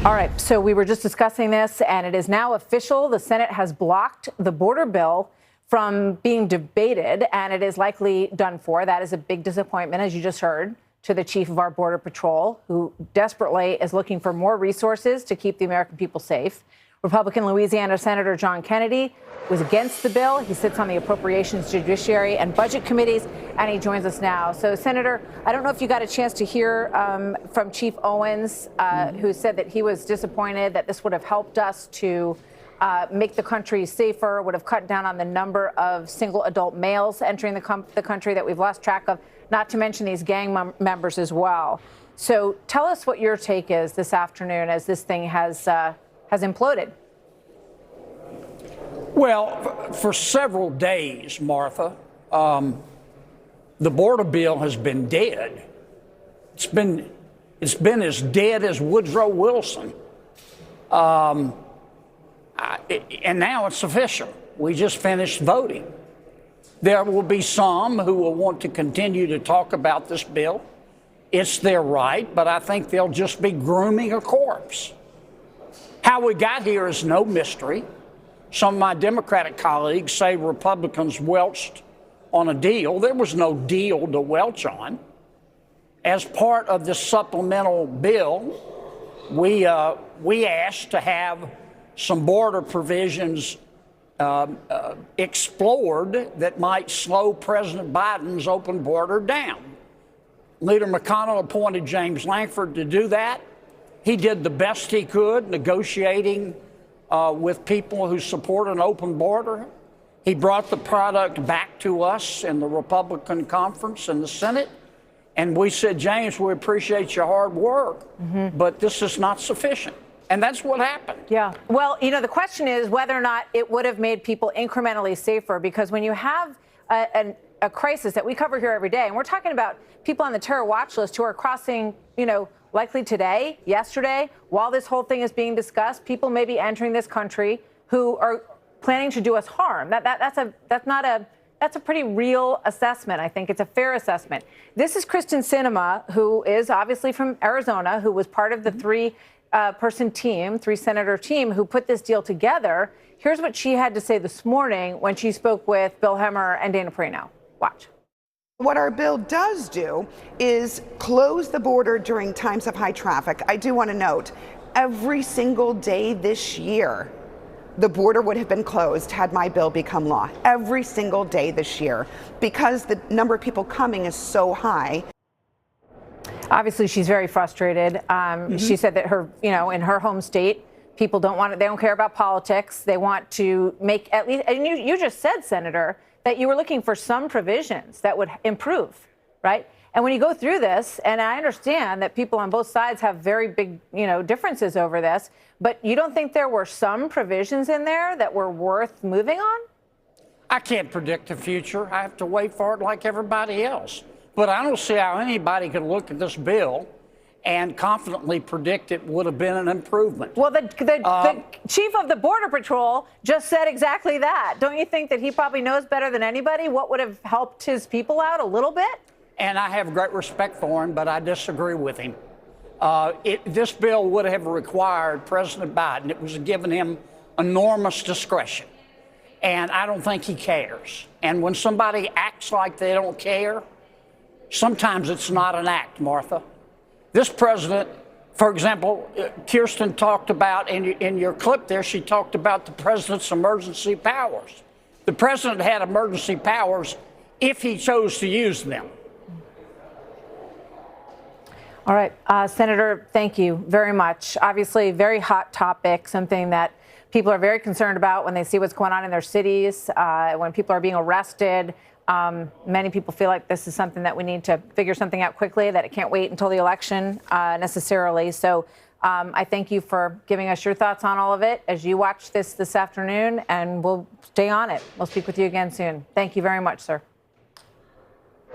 All right, so we were just discussing this, and it is now official. The Senate has blocked the border bill from being debated, and it is likely done for. That is a big disappointment, as you just heard, to the chief of our Border Patrol, who desperately is looking for more resources to keep the American people safe. Republican Louisiana Senator John Kennedy was against the bill. He sits on the Appropriations, Judiciary, and Budget Committees, and he joins us now. So, Senator, I don't know if you got a chance to hear from Chief Owens, who said that he was disappointed that this would have helped us to make the country safer, would have cut down on the number of single adult males entering the country that we've lost track of, not to mention these gang members as well. So tell us what your take is this afternoon as this thing has imploded. Well, for several days, Martha, the border bill has been dead. It's been as dead as Woodrow Wilson. And now it's official. We just finished voting. There will be some who will want to continue to talk about this bill. It's their right, but I think they'll just be grooming a corpse. How we got here is no mystery. Some of my Democratic colleagues say Republicans welched on a deal. There was no deal to welch on. As part of this supplemental bill, we asked to have some border provisions explored that might slow President Biden's open border down. Leader McConnell appointed James Lankford to do that. He did the best he could negotiating with people who support an open border. He brought the product back to us in the Republican conference in the Senate. And we said, James, we appreciate your hard work, but this is not sufficient. And that's what happened. Yeah. Well, you know, the question is whether or not it would have made people incrementally safer, because when you have a crisis that we cover here every day, and we're talking about people on the terror watch list who are crossing, you know, likely today, yesterday, while this whole thing is being discussed, people may be entering this country who are planning to do us harm. That's a pretty real assessment. I think it's a fair assessment. This is Kristen Sinema, who is obviously from Arizona, who was part of the three-senator team who put this deal together. Here's what she had to say this morning when she spoke with Bill Hemmer and Dana Perino. Watch. What our bill does do is close the border during times of high traffic. I do want to note, every single day this year, the border would have been closed had my bill become law. Every single day this year, because the number of people coming is so high. Obviously, she's very frustrated. She said that in her home state, people they don't care about politics. They want to make at least, and you just said, Senator, that you were looking for some provisions that would improve, right? And when you go through this, and I understand that people on both sides have very big, differences over this, but you don't think there were some provisions in there that were worth moving on? I can't predict the future. I have to wait for it like everybody else. But I don't see how anybody could look at this bill and confidently predict it would have been an improvement. Well, the chief of the Border Patrol just said exactly that. Don't you think that he probably knows better than anybody what would have helped his people out a little bit? And I have great respect for him, but I disagree with him. This bill would have required President Biden. It was given him enormous discretion. And I don't think he cares. And when somebody acts like they don't care, sometimes it's not an act, Martha. This president, for example, Kirsten talked about in your clip there, she talked about the president's emergency powers. The president had emergency powers if he chose to use them. All right, Senator, thank you very much. Obviously, very hot topic, something that people are very concerned about when they see what's going on in their cities, when people are being arrested. Many people feel like this is something that we need to figure something out quickly, that it can't wait until the election necessarily. So I thank you for giving us your thoughts on all of it as you watch this afternoon, and we'll stay on it. We'll speak with you again soon. Thank you very much, sir.